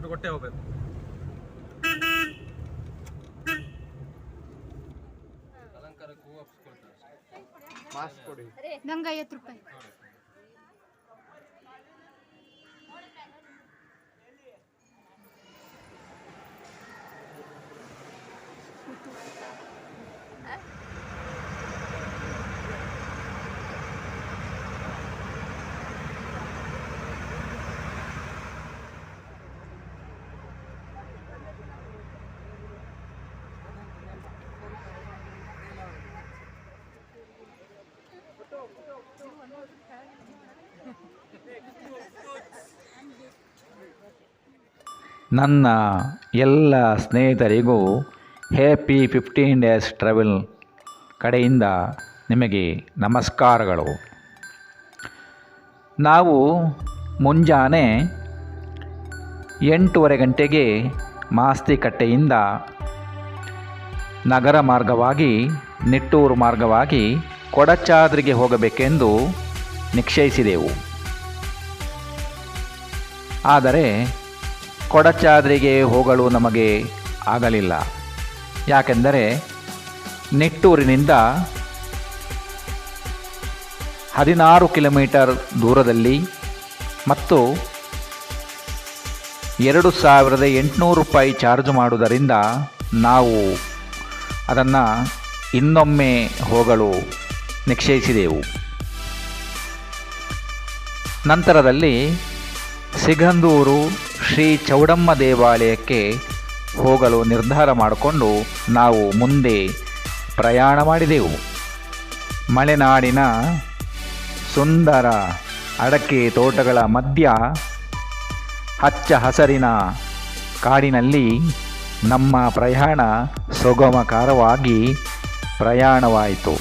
ಒಬ್ರು ಕೊಟ್ಟೆ ಹೋಗ್ಬೇಕು. ಅಲಂಕಾರಕ್ಕೆ ಹೂ ಹಾಕ್ಸ್ಕೊಳ್ತಾರೆ. ಮಾಸ್ಕ್ ಕೊಡಿ. ನಂಗೆ 50 ರೂಪಾಯಿ. ನನ್ನ ಎಲ್ಲ ಸ್ನೇಹಿತರಿಗೂ ಹ್ಯಾಪಿ 15 ಡೇಸ್ ಟ್ರಾವೆಲ್ ಕಡೆಯಿಂದ ನಿಮಗೆ ನಮಸ್ಕಾರಗಳು. ನಾವು ಮುಂಜಾನೆ 8:30 ಗಂಟೆಗೆ ಮಾಸ್ತಿಕಟ್ಟೆಯಿಂದ ನಗರ ಮಾರ್ಗವಾಗಿ ನಿಟ್ಟೂರು ಮಾರ್ಗವಾಗಿ ಕೊಡಚಾದ್ರಿಗೆ ಹೋಗಬೇಕೆಂದು ನಿಶ್ಚಯಿಸಿದೆವು. ಆದರೆ ಕೊಡಚಾದ್ರಿಗೆ ಹೋಗಲು ನಮಗೆ ಆಗಲಿಲ್ಲ. ಯಾಕೆಂದರೆ ನಿಟ್ಟೂರಿನಿಂದ 16 ಕಿಲೋಮೀಟರ್ ದೂರದಲ್ಲಿ ಮತ್ತು 2800 ರೂಪಾಯಿ ಚಾರ್ಜ್ ಮಾಡುವುದರಿಂದ ನಾವು ಅದನ್ನು ಇನ್ನೊಮ್ಮೆ ಹೋಗಲು ನಿಶ್ಚಯಿಸಿದೆವು. ನಂತರದಲ್ಲಿ ಸಿಗಂದೂರು ಶ್ರೀ ಚೌಡಮ್ಮ ದೇವಾಲಯಕ್ಕೆ ಹೋಗಲು ನಿರ್ಧಾರ ಮಾಡಿಕೊಂಡು ನಾವು ಮುಂದೆ ಪ್ರಯಾಣ ಮಾಡಿದೆವು. ಮಲೆನಾಡಿನ ಸುಂದರ ಅಡಕೆ ತೋಟಗಳ ಮಧ್ಯ ಹಚ್ಚ ಹಸರಿನ ಕಾಡಿನಲ್ಲಿ ನಮ್ಮ ಪ್ರಯಾಣ ಸುಗಮಕರವಾಗಿ ಪ್ರಯಾಣವಾಯಿತು.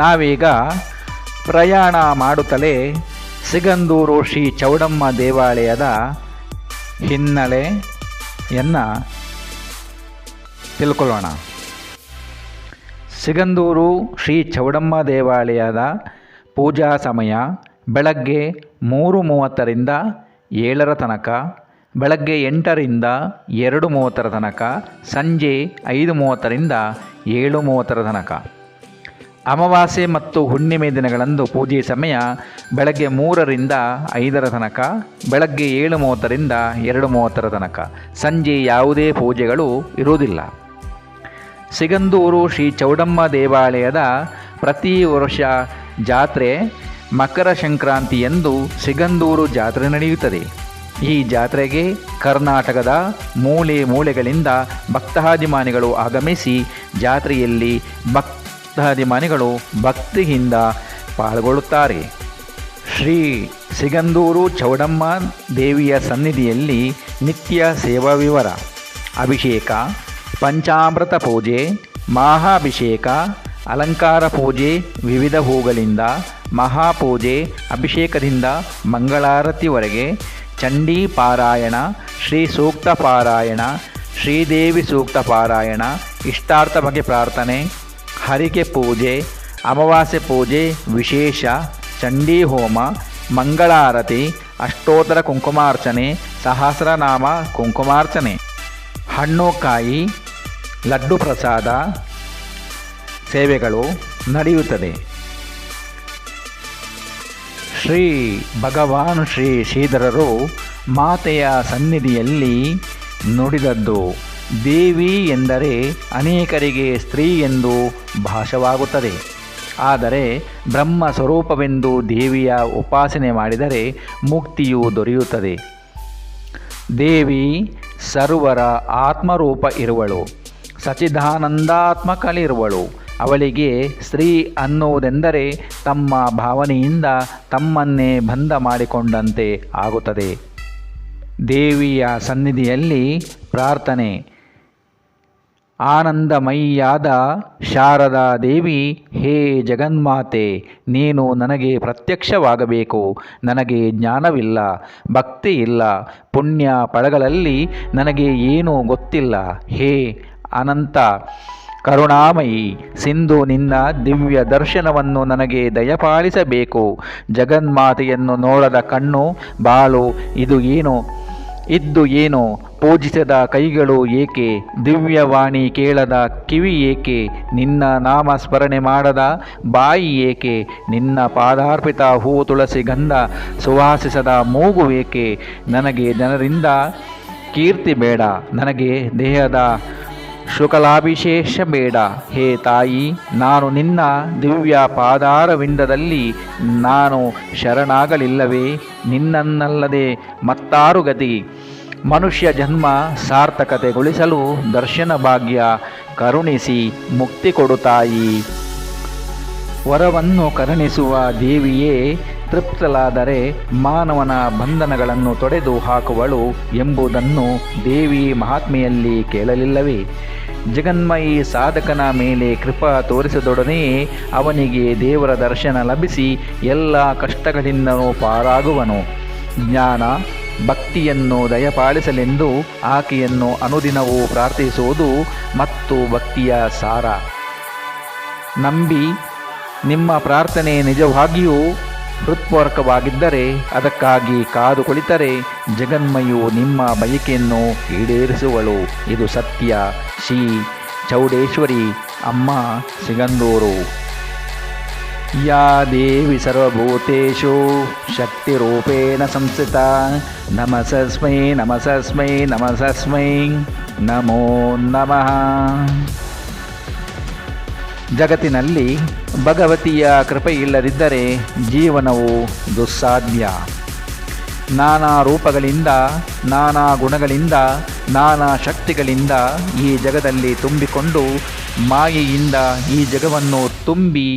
ನಾವೀಗ ಪ್ರಯಾಣ ಮಾಡುತ್ತಲೇ ಸಿಗಂದೂರು ಶ್ರೀ ಚೌಡಮ್ಮ ದೇವಾಲಯದ ಹಿನ್ನೆಲೆಯನ್ನು ತಿಳ್ಕೊಳ್ಳೋಣ. ಸಿಗಂದೂರು ಶ್ರೀ ಚೌಡಮ್ಮ ದೇವಾಲಯದ ಪೂಜಾ ಸಮಯ ಬೆಳಗ್ಗೆ 3:30ರಿಂದ 7 ತನಕ, ಬೆಳಗ್ಗೆ 8ರಿಂದ 2:30 ತನಕ, ಸಂಜೆ 5:30ರಿಂದ 7:30 ತನಕ. ಅಮಾವಾಸ್ಯೆ ಮತ್ತು ಹುಣ್ಣಿಮೆ ದಿನಗಳಂದು ಪೂಜೆ ಸಮಯ ಬೆಳಗ್ಗೆ 3ರಿಂದ 5 ತನಕ, ಬೆಳಗ್ಗೆ 7:30ರಿಂದ 2:30 ತನಕ. ಸಂಜೆ ಯಾವುದೇ ಪೂಜೆಗಳು ಇರುವುದಿಲ್ಲ. ಸಿಗಂದೂರು ಶ್ರೀ ಚೌಡಮ್ಮ ದೇವಾಲಯದ ಪ್ರತಿ ವರ್ಷ ಜಾತ್ರೆ ಮಕರ ಸಂಕ್ರಾಂತಿಯಂದು ಸಿಗಂದೂರು ಜಾತ್ರೆ ನಡೆಯುತ್ತದೆ. ಈ ಜಾತ್ರೆಗೆ ಕರ್ನಾಟಕದ ಮೂಲೆ ಮೂಲೆಗಳಿಂದ ಭಕ್ತಾಭಿಮಾನಿಗಳು ಆಗಮಿಸಿ ಜಾತ್ರೆಯಲ್ಲಿ ಭಕ್ತಾಭಿಮಾನಿಗಳು ಭಕ್ತಿಯಿಂದ ಪಾಲ್ಗೊಳ್ಳುತ್ತಾರೆ. ಶ್ರೀ ಸಿಗಂದೂರು ಚೌಡಮ್ಮ ದೇವಿಯ ಸನ್ನಿಧಿಯಲ್ಲಿ ನಿತ್ಯ ಸೇವಾ ವಿವರ: ಅಭಿಷೇಕ, ಪಂಚಾಮೃತ ಪೂಜೆ, ಮಹಾಭಿಷೇಕ, ಅಲಂಕಾರ ಪೂಜೆ ವಿವಿಧ ಹೂಗಳಿಂದ, ಮಹಾಪೂಜೆ, ಅಭಿಷೇಕದಿಂದ ಮಂಗಳಾರತಿವರೆಗೆ, ಚಂಡೀ ಪಾರಾಯಣ, ಶ್ರೀ ಸೂಕ್ತ ಪಾರಾಯಣ, ಶ್ರೀದೇವಿ ಸೂಕ್ತ ಪಾರಾಯಣ, ಇಷ್ಟಾರ್ಥ ಬಗ್ಗೆ ಪ್ರಾರ್ಥನೆ, ಹರಿಕೆ ಪೂಜೆ, ಅಮಾವಾಸ್ಯೆ ಪೂಜೆ ವಿಶೇಷ, ಚಂಡೀ ಹೋಮ, ಮಂಗಳಾರತಿ, ಅಷ್ಟೋತ್ತರ ಕುಂಕುಮಾರ್ಚನೆ, ಸಹಸ್ರನಾಮ ಕುಂಕುಮಾರ್ಚನೆ, ಹಣ್ಣು ಕಾಯಿ ಲಡ್ಡು ಪ್ರಸಾದ ಸೇವೆಗಳು ನಡೆಯುತ್ತದೆ. ಶ್ರೀ ಭಗವಾನ್ ಶ್ರೀ ಶ್ರೀಧರರು ಮಾತೆಯ ಸನ್ನಿಧಿಯಲ್ಲಿ ನುಡಿದದ್ದು: ದೇವಿ ಎಂದರೆ ಅನೇಕರಿಗೆ ಸ್ತ್ರೀ ಎಂದು ಭಾಸವಾಗುತ್ತದೆ. ಆದರೆ ಬ್ರಹ್ಮ ಸ್ವರೂಪವೆಂದು ದೇವಿಯ ಉಪಾಸನೆ ಮಾಡಿದರೆ ಮುಕ್ತಿಯು ದೊರೆಯುತ್ತದೆ. ದೇವಿ ಸರ್ವರ ಆತ್ಮರೂಪ ಇರುವಳು, ಸಚ್ಚಿದಾನಂದಾತ್ಮಕಳಿರುವಳು. ಅವಳಿಗೆ ಸ್ತ್ರೀ ಅನ್ನುವುದೆಂದರೆ ತಮ್ಮ ಭಾವನೆಯಿಂದ ತಮ್ಮನ್ನೇ ಬಂಧ ಮಾಡಿಕೊಂಡಂತೆ ಆಗುತ್ತದೆ. ದೇವಿಯ ಸನ್ನಿಧಿಯಲ್ಲಿ ಪ್ರಾರ್ಥನೆ: ಆನಂದಮಯಿಯಾದ ಶಾರದಾ ದೇವಿ, ಹೇ ಜಗನ್ಮಾತೆ, ನೀನು ನನಗೆ ಪ್ರತ್ಯಕ್ಷವಾಗಬೇಕು. ನನಗೆ ಜ್ಞಾನವಿಲ್ಲ, ಭಕ್ತಿ ಇಲ್ಲ, ಪುಣ್ಯ ಫಲಗಳಲ್ಲಿ ನನಗೆ ಏನೂ ಗೊತ್ತಿಲ್ಲ. ಹೇ ಅನಂತ ಕರುಣಾಮಯಿ ಸಿಂಧು ನಿನ್ನ ದಿವ್ಯ ದರ್ಶನವನ್ನು ನನಗೆ ದಯಪಾಲಿಸಬೇಕು. ಜಗನ್ಮಾತೆಯನ್ನು ನೋಡದ ಕಣ್ಣು ಬಾಳು ಇದ್ದು ಏನು ಪೂಜಿಸದ ಕೈಗಳು ಏಕೆ, ದಿವ್ಯವಾಣಿ ಕೇಳದ ಕಿವಿ ಏಕೆ, ನಿನ್ನ ನಾಮ ಸ್ಮರಣೆ ಮಾಡದ ಬಾಯಿ ಏಕೆ, ನಿನ್ನ ಪಾದಾರ್ಪಿತ ಹೂ ತುಳಸಿ ಗಂಧ ಸುವಾಸಿಸದ ಮೂಗು ಏಕೆ. ನನಗೆ ಜನರಿಂದ ಕೀರ್ತಿ ಬೇಡ, ನನಗೆ ದೇಹದ ಶುಕಲಾಭಿಷೇಷ ಬೇಡ. ಹೇ ತಾಯಿ, ನಾನು ನಿನ್ನ ದಿವ್ಯ ಪಾದಾರವಿಂದದಲ್ಲಿ ನಾನು ಶರಣಾಗಲಿಲ್ಲವೇ? ನಿನ್ನನ್ನಲ್ಲದೆ ಮತ್ತಾರು ಗತಿ. ಮನುಷ್ಯ ಜನ್ಮ ಸಾರ್ಥಕತೆಗೊಳಿಸಲು ದರ್ಶನ ಭಾಗ್ಯ ಕರುಣಿಸಿ ಮುಕ್ತಿ ಕೊಡು ತಾಯಿ. ವರವನ್ನು ಕರುಣಿಸುವ ದೇವಿಯೇ ತೃಪ್ತಲಾದರೆ ಮಾನವನ ಬಂಧನಗಳನ್ನು ತೊಡೆದು ಹಾಕುವಳು ಎಂಬುದನ್ನು ದೇವಿ ಮಹಾತ್ಮೆಯಲ್ಲಿ ಕೇಳಲಿಲ್ಲವೇ? ಜಗನ್ಮಯಿ ಸಾಧಕನ ಮೇಲೆ ಕೃಪಾ ತೋರಿಸಿದೊಡನೆಯೇ ಅವನಿಗೆ ದೇವರ ದರ್ಶನ ಲಭಿಸಿ ಎಲ್ಲ ಕಷ್ಟಗಳಿಂದಲೂ ಪಾರಾಗುವನು. ಜ್ಞಾನ ಭಕ್ತಿಯನ್ನು ದಯಪಾಲಿಸಲೆಂದು ಆಕೆಯನ್ನು ಅನುದಿನವೂ ಪ್ರಾರ್ಥಿಸುವುದು ಮತ್ತು ಭಕ್ತಿಯ ಸಾರ. ನಂಬಿ ನಿಮ್ಮ ಪ್ರಾರ್ಥನೆ ನಿಜವಾಗಿಯೂ ಹೃತ್ಪೂರ್ವಕವಾಗಿದ್ದರೆ, ಅದಕ್ಕಾಗಿ ಕಾದು ಕುಳಿತರೆ ಜಗನ್ಮಯು ನಿಮ್ಮ ಬಯಕೆಯನ್ನು ಈಡೇರಿಸುವಳು. ಇದು ಸತ್ಯ. ಶ್ರೀ ಚೌಡೇಶ್ವರಿ ಅಮ್ಮ ಸಿಗಂದೂರು. ಯಾ ದೇವಿ ಸರ್ವಭೂತೇಷು ಶಕ್ತಿರೂಪೇಣ ಸಂಸ್ಥಿತಾ ನಮಸ್ಮೈ ನಮಸ್ಮೈ ನಮಸ್ಮೈ ನಮೋ ನಮಃ. ಜಗತ್ತಿನಲ್ಲಿ ಭಗವತಿಯ ಕೃಪೆಯಿಲ್ಲದಿದ್ದರೆ ಜೀವನವು ದುಸ್ಸಾಧ್ಯ. ನಾನಾ ರೂಪಗಳಿಂದ, ನಾನಾ ಗುಣಗಳಿಂದ, ನಾನಾ ಶಕ್ತಿಗಳಿಂದ ಈ ಜಗದಲ್ಲಿ ತುಂಬಿಕೊಂಡು ಮಾಯೆಯಿಂದ ಈ ಜಗವನ್ನು ತುಂಬಿ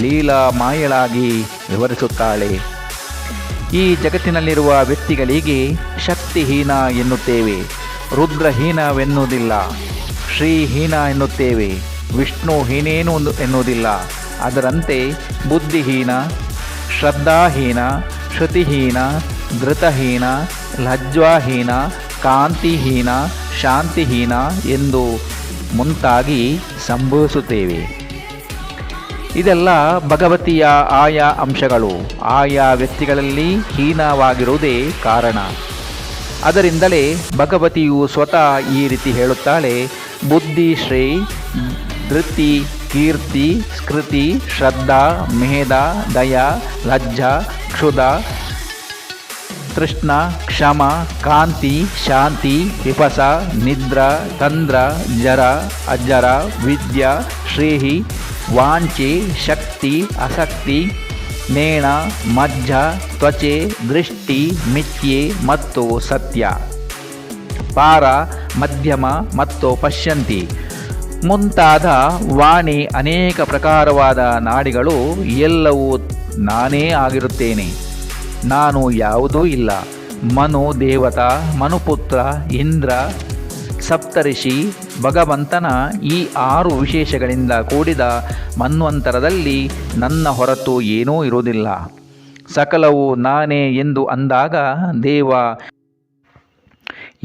ಲೀಲಾ ಮಾಯಳಾಗಿ ವಿವರಿಸುತ್ತಾಳೆ. ಈ ಜಗತ್ತಿನಲ್ಲಿರುವ ವ್ಯಕ್ತಿಗಳಿಗೆ ಶಕ್ತಿಹೀನ ಎನ್ನುತ್ತೇವೆ, ರುದ್ರಹೀನವೆನ್ನುವುದಿಲ್ಲ, ಶ್ರೀಹೀನ ಎನ್ನುತ್ತೇವೆ, ವಿಷ್ಣುಹೀನೇನು ಎನ್ನುವುದಿಲ್ಲ. ಅದರಂತೆ ಬುದ್ಧಿಹೀನ, ಶ್ರದ್ಧಾಹೀನ, ಶ್ರುತಿಹೀನ, ಧೃತಹೀನ, ಲಜ್ಜಾಹೀನ, ಕಾಂತಿಹೀನ, ಶಾಂತಿಹೀನ ಎಂದು ಮುಂತಾಗಿ ಸಂಭವಿಸುತ್ತೇವೆ. ಇದೆಲ್ಲ ಭಗವತಿಯ ಆಯಾ ಅಂಶಗಳು ಆಯಾ ವ್ಯಕ್ತಿಗಳಲ್ಲಿ ಹೀನವಾಗಿರುವುದೇ ಕಾರಣ. ಅದರಿಂದಲೇ ಭಗವತಿಯು ಸ್ವತಃ ಈ ರೀತಿ ಹೇಳುತ್ತಾಳೆ: ಬುದ್ಧಿ ಶ್ರೀ, ಧೃತಿ, ಕೀರ್ತಿ, ಸ್ಕೃತಿ, ಶ್ರದ್ಧಾ, ಮೇಧ, ದಯ, ಲಜ್ಜಾ, ಕ್ಷುಧ, ತೃಷ್ಣ, ಕ್ಷಮ, ಕಾಂತಿ, ಶಾಂತಿ, ವಿಪಸ, ನಿದ್ರ, ತಂದ್ರ, ಜರ, ಅಜರ, ವಿದ್ಯಾ, ಶ್ರೇಹಿ, ವಾಂಚೆ, ಶಕ್ತಿ, ಅಸಕ್ತಿ, ನೇಣ, ಮಜ್ಜ, ತ್ವಚೆ, ದೃಷ್ಟಿ, ಮಿಥ್ಯೆ ಮತ್ತು ಸತ್ಯ, ಪಾರ, ಮಧ್ಯಮ ಮತ್ತು ಪಶ್ಯಂತಿ ಮುಂತಾದ ವಾಣಿ ಅನೇಕ ಪ್ರಕಾರವಾದ ನಾಡಿಗಳು ಎಲ್ಲವೂ ನಾನೇ ಆಗಿರುತ್ತೇನೆ. ನಾನು ಯಾವುದೂ ಇಲ್ಲ. ಮನು ದೇವತಾ, ಮನುಪುತ್ರ, ಇಂದ್ರ, ಸಪ್ತರ್ಷಿ, ಭಗವಂತನ ಈ 6 ವಿಶೇಷಗಳಿಂದ ಕೂಡಿದ ಮನ್ವಂತರದಲ್ಲಿ ನನ್ನ ಹೊರತು ಏನೂ ಇರುವುದಿಲ್ಲ. ಸಕಲವು ನಾನೇ ಎಂದು ಅಂದಾಗ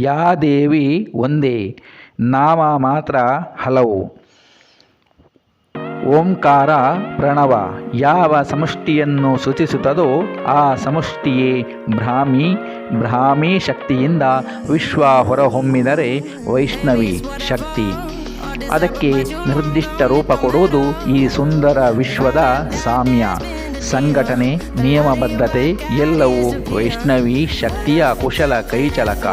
ಯಾ ದೇವಿ ಒಂದೇ, ನಾಮ ಮಾತ್ರ ಹಲವು. ಓಂಕಾರ ಪ್ರಣವ ಯಾವ ಸಮಷ್ಟಿಯನ್ನು ಸೂಚಿಸುತ್ತದೋ ಆ ಸಮಷ್ಟಿಯೇ ಬ್ರಾಹ್ಮಿ. ಬ್ರಾಹ್ಮಿ ಶಕ್ತಿಯಿಂದ ವಿಶ್ವ ಹೊರಹೊಮ್ಮಿದರೆ ವೈಷ್ಣವಿ ಶಕ್ತಿ. ಅದಕ್ಕೆ ನಿರ್ದಿಷ್ಟ ರೂಪ ಕೊಡುವುದು ಈ ಸುಂದರ ವಿಶ್ವದ ಸಾಮ್ಯ, ಸಂಘಟನೆ, ನಿಯಮಬದ್ಧತೆ ಎಲ್ಲವೂ ವೈಷ್ಣವಿ ಶಕ್ತಿಯ ಕುಶಲ ಕೈಚಳಕ.